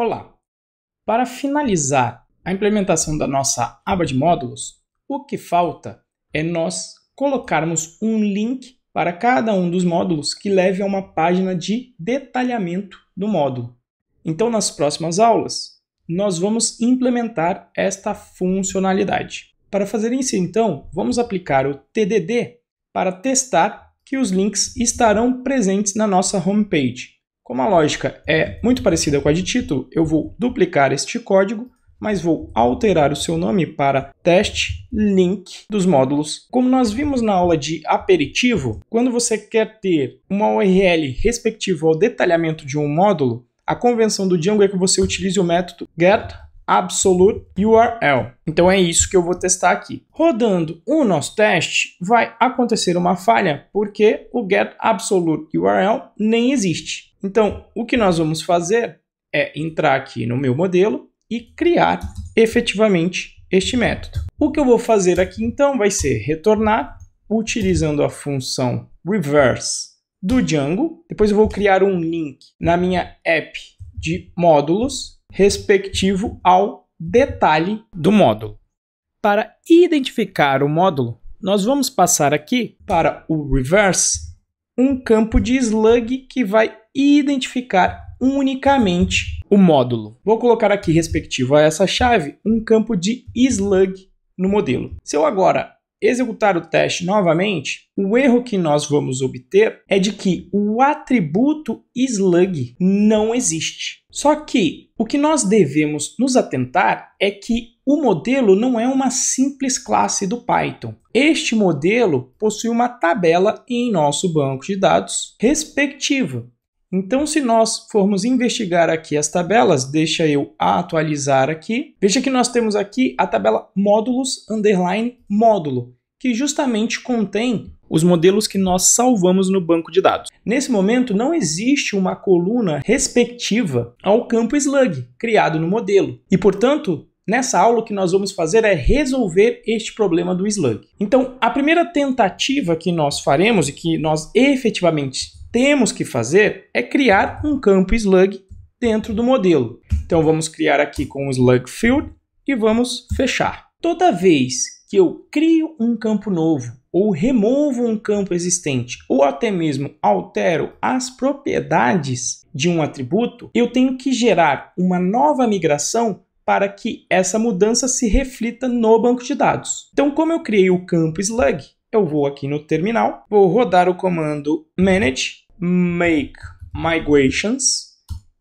Olá! Para finalizar a implementação da nossa aba de módulos, o que falta é nós colocarmos um link para cada um dos módulos que leve a uma página de detalhamento do módulo. Então, nas próximas aulas, nós vamos implementar esta funcionalidade. Para fazer isso, então, vamos aplicar o TDD para testar que os links estarão presentes na nossa homepage. Como a lógica é muito parecida com a de título, eu vou duplicar este código, mas vou alterar o seu nome para teste link dos módulos. Como nós vimos na aula de aperitivo, quando você quer ter uma URL respectiva ao detalhamento de um módulo, a convenção do Django é que você utilize o método getAbsoluteURL. Então é isso que eu vou testar aqui. Rodando o nosso teste, vai acontecer uma falha porque o getAbsoluteURL nem existe. Então, o que nós vamos fazer é entrar aqui no meu modelo e criar efetivamente este método. O que eu vou fazer aqui então vai ser retornar utilizando a função reverse do Django. Depois eu vou criar um link na minha app de módulos respectivo ao detalhe do módulo. Para identificar o módulo, nós vamos passar aqui para o reverse um campo de slug que vai identificar unicamente o módulo. Vou colocar aqui, respectivo a essa chave, um campo de slug no modelo. Se eu agora executar o teste novamente, o erro que nós vamos obter é de que o atributo slug não existe. Só que o que nós devemos nos atentar é que o modelo não é uma simples classe do Python. Este modelo possui uma tabela em nosso banco de dados respectiva. Então, se nós formos investigar aqui as tabelas, deixa eu atualizar aqui. Veja que nós temos aqui a tabela módulos_módulo, que justamente contém os modelos que nós salvamos no banco de dados. Nesse momento, não existe uma coluna respectiva ao campo slug criado no modelo. E, portanto, nessa aula o que nós vamos fazer é resolver este problema do slug. Então, a primeira tentativa que nós faremos e que nós efetivamente temos que fazer é criar um campo slug dentro do modelo. Então vamos criar aqui com o slug field e vamos fechar. Toda vez que eu crio um campo novo ou removo um campo existente ou até mesmo altero as propriedades de um atributo, eu tenho que gerar uma nova migração para que essa mudança se reflita no banco de dados. Então, como eu criei o campo slug, eu vou aqui no terminal, vou rodar o comando manage make migrations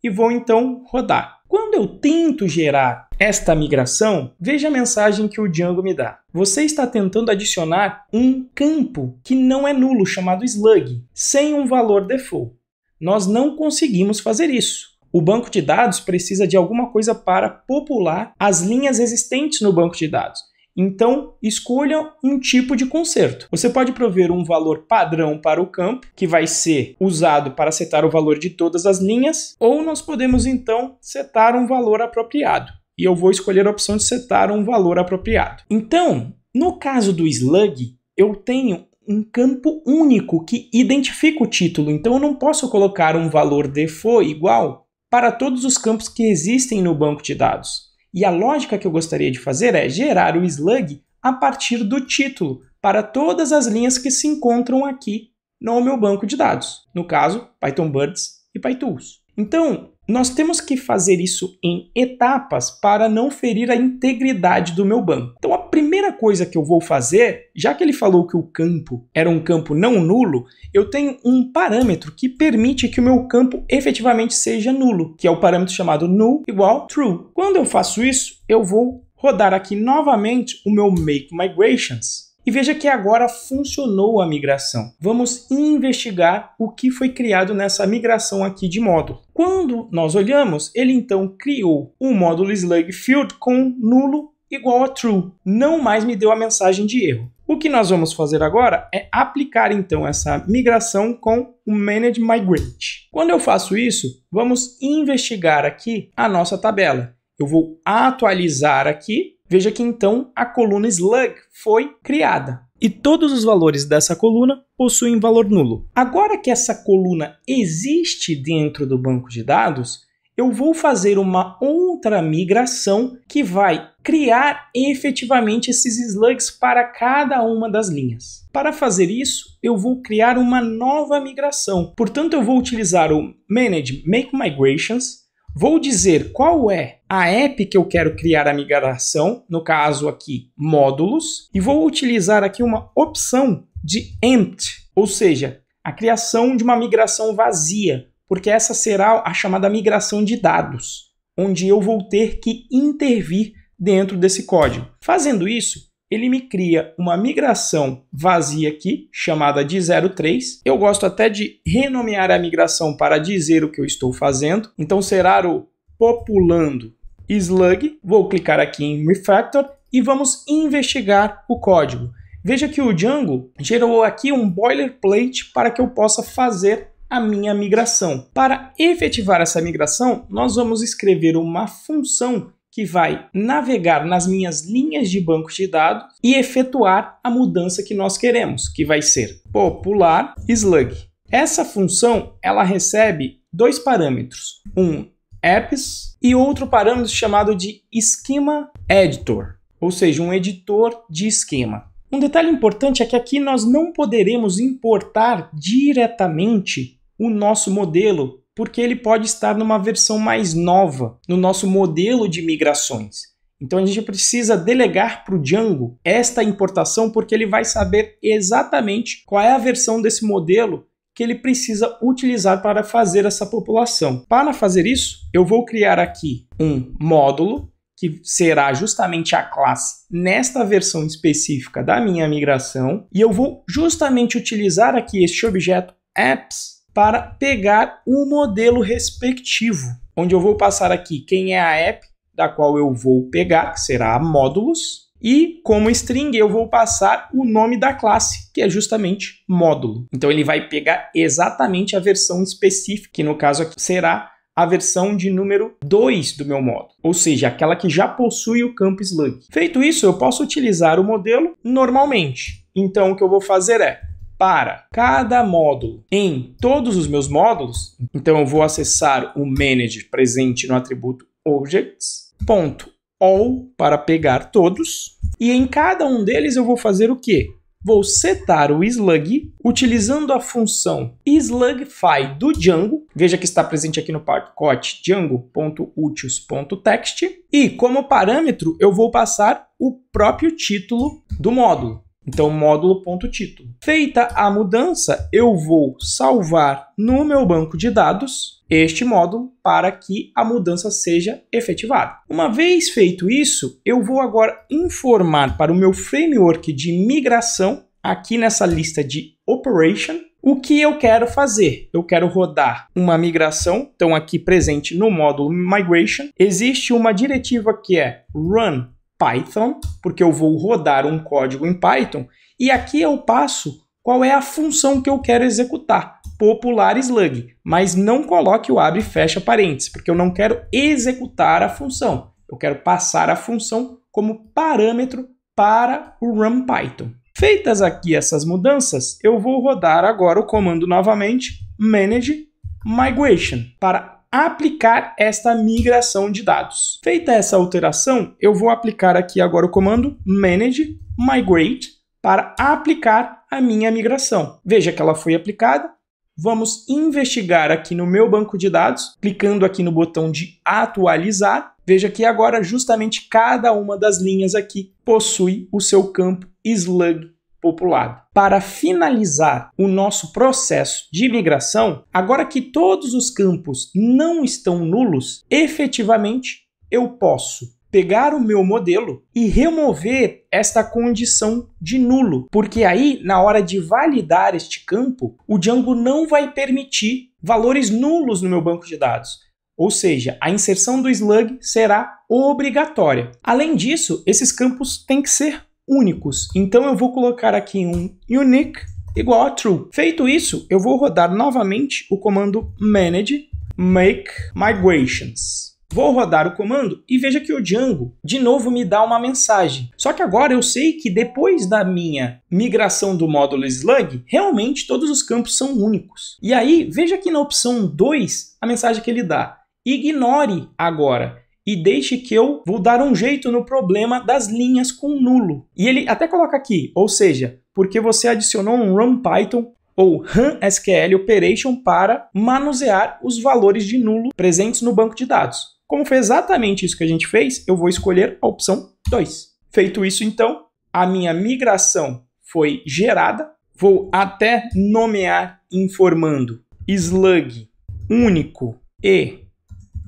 e vou então rodar. Quando eu tento gerar esta migração, veja a mensagem que o Django me dá. Você está tentando adicionar um campo que não é nulo, chamado slug, sem um valor default. Nós não conseguimos fazer isso. O banco de dados precisa de alguma coisa para popular as linhas existentes no banco de dados. Então, escolha um tipo de conserto. Você pode prover um valor padrão para o campo, que vai ser usado para setar o valor de todas as linhas, ou nós podemos, então, setar um valor apropriado. E eu vou escolher a opção de setar um valor apropriado. Então, no caso do slug, eu tenho um campo único que identifica o título. Então, eu não posso colocar um valor default igual para todos os campos que existem no banco de dados. E a lógica que eu gostaria de fazer é gerar o slug a partir do título para todas as linhas que se encontram aqui no meu banco de dados. No caso, PythonBirds e PyTools. Então, nós temos que fazer isso em etapas para não ferir a integridade do meu banco. Então, a primeira coisa que eu vou fazer, já que ele falou que o campo era um campo não nulo, eu tenho um parâmetro que permite que o meu campo efetivamente seja nulo, que é o parâmetro chamado null igual true. Quando eu faço isso, eu vou rodar aqui novamente o meu make migrations. E veja que agora funcionou a migração. Vamos investigar o que foi criado nessa migração aqui de módulo. Quando nós olhamos, ele então criou um módulo slug field com nulo igual a true. Não mais me deu a mensagem de erro. O que nós vamos fazer agora é aplicar então essa migração com o manage migrate. Quando eu faço isso, vamos investigar aqui a nossa tabela. Eu vou atualizar aqui. Veja que então a coluna slug foi criada. E todos os valores dessa coluna possuem valor nulo. Agora que essa coluna existe dentro do banco de dados, eu vou fazer uma outra migração que vai criar efetivamente esses slugs para cada uma das linhas. Para fazer isso, eu vou criar uma nova migração. Portanto, eu vou utilizar o Manage Make Migrations, vou dizer qual é a app que eu quero criar a migração, no caso aqui, módulos, e vou utilizar aqui uma opção de empty, ou seja, a criação de uma migração vazia, porque essa será a chamada migração de dados, onde eu vou ter que intervir dentro desse código. Fazendo isso, ele me cria uma migração vazia aqui, chamada de 03. Eu gosto até de renomear a migração para dizer o que eu estou fazendo. Então será o populando slug. Vou clicar aqui em refactor e vamos investigar o código. Veja que o Django gerou aqui um boilerplate para que eu possa fazer a minha migração. Para efetivar essa migração, nós vamos escrever uma função que vai navegar nas minhas linhas de banco de dados e efetuar a mudança que nós queremos, que vai ser popular slug. Essa função ela recebe dois parâmetros, um apps e outro parâmetro chamado de schema editor, ou seja, um editor de esquema. Um detalhe importante é que aqui nós não poderemos importar diretamente o nosso modelo, porque ele pode estar numa versão mais nova, no nosso modelo de migrações. Então a gente precisa delegar para o Django esta importação, porque ele vai saber exatamente qual é a versão desse modelo que ele precisa utilizar para fazer essa população. Para fazer isso, eu vou criar aqui um módulo, que será justamente a classe nesta versão específica da minha migração, e eu vou justamente utilizar aqui este objeto apps para pegar o modelo respectivo, onde eu vou passar aqui quem é a app da qual eu vou pegar, que será a módulos, e como string eu vou passar o nome da classe, que é justamente módulo. Então ele vai pegar exatamente a versão específica, que no caso aqui será a versão de número 2 do meu módulo, ou seja, aquela que já possui o campo slug. Feito isso, eu posso utilizar o modelo normalmente. Então o que eu vou fazer é, para cada módulo em todos os meus módulos, então eu vou acessar o manage presente no atributo objects.all para pegar todos, e em cada um deles eu vou fazer o quê? Vou setar o slug utilizando a função slugify do Django. Veja que está presente aqui no pacote django.utils.text. E como parâmetro eu vou passar o próprio título do módulo. Então, módulo.título. Feita a mudança, eu vou salvar no meu banco de dados este módulo para que a mudança seja efetivada. Uma vez feito isso, eu vou agora informar para o meu framework de migração, aqui nessa lista de operation, o que eu quero fazer. Eu quero rodar uma migração, então aqui presente no módulo migration, existe uma diretiva que é run Python, porque eu vou rodar um código em Python, e aqui eu passo qual é a função que eu quero executar, popular slug, mas não coloque o abre e fecha parênteses, porque eu não quero executar a função, eu quero passar a função como parâmetro para o run Python. Feitas aqui essas mudanças, eu vou rodar agora o comando novamente, manage migration, para aplicar esta migração de dados. Feita essa alteração, eu vou aplicar aqui agora o comando manage migrate para aplicar a minha migração. Veja que ela foi aplicada. Vamos investigar aqui no meu banco de dados, clicando aqui no botão de atualizar. Veja que agora justamente cada uma das linhas aqui possui o seu campo slug populado. Para finalizar o nosso processo de migração, agora que todos os campos não estão nulos, efetivamente eu posso pegar o meu modelo e remover esta condição de nulo, porque aí, na hora de validar este campo, o Django não vai permitir valores nulos no meu banco de dados. Ou seja, a inserção do slug será obrigatória. Além disso, esses campos têm que ser únicos. Então eu vou colocar aqui um unique igual a true. Feito isso, eu vou rodar novamente o comando manage make migrations. Vou rodar o comando e veja que o Django de novo me dá uma mensagem. Só que agora eu sei que depois da minha migração do módulo slug, realmente todos os campos são únicos. E aí, veja aqui na opção 2 a mensagem que ele dá. ignore agora e deixe que eu vou dar um jeito no problema das linhas com nulo. E ele até coloca aqui, ou seja, porque você adicionou um run Python ou run SQL operation para manusear os valores de nulo presentes no banco de dados. Como foi exatamente isso que a gente fez, eu vou escolher a opção 2. Feito isso, então, a minha migração foi gerada. Vou até nomear informando slug único e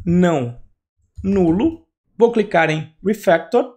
não nulo. Vou clicar em Refactor.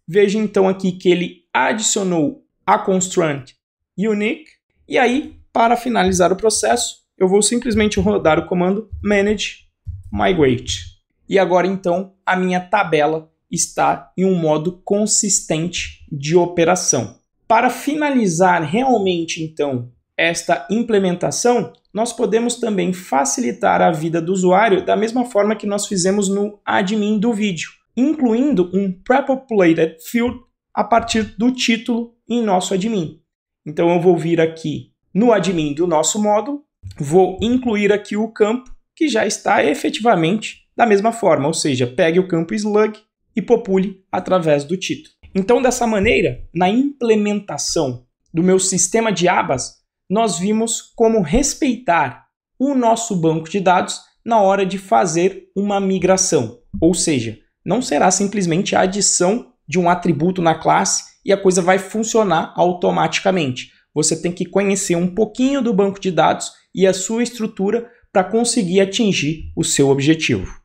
Veja então aqui que ele adicionou a constraint unique. E aí, para finalizar o processo, eu vou simplesmente rodar o comando manage migrate. E agora então a minha tabela está em um modo consistente de operação. Para finalizar realmente então esta implementação, nós podemos também facilitar a vida do usuário da mesma forma que nós fizemos no admin do vídeo, incluindo um prepopulated field a partir do título em nosso admin. Então eu vou vir aqui no admin do nosso módulo, vou incluir aqui o campo que já está efetivamente da mesma forma, ou seja, pegue o campo slug e popule através do título. Então, dessa maneira, na implementação do meu sistema de abas, nós vimos como respeitar o nosso banco de dados na hora de fazer uma migração. Ou seja, não será simplesmente a adição de um atributo na classe e a coisa vai funcionar automaticamente. Você tem que conhecer um pouquinho do banco de dados e a sua estrutura para conseguir atingir o seu objetivo.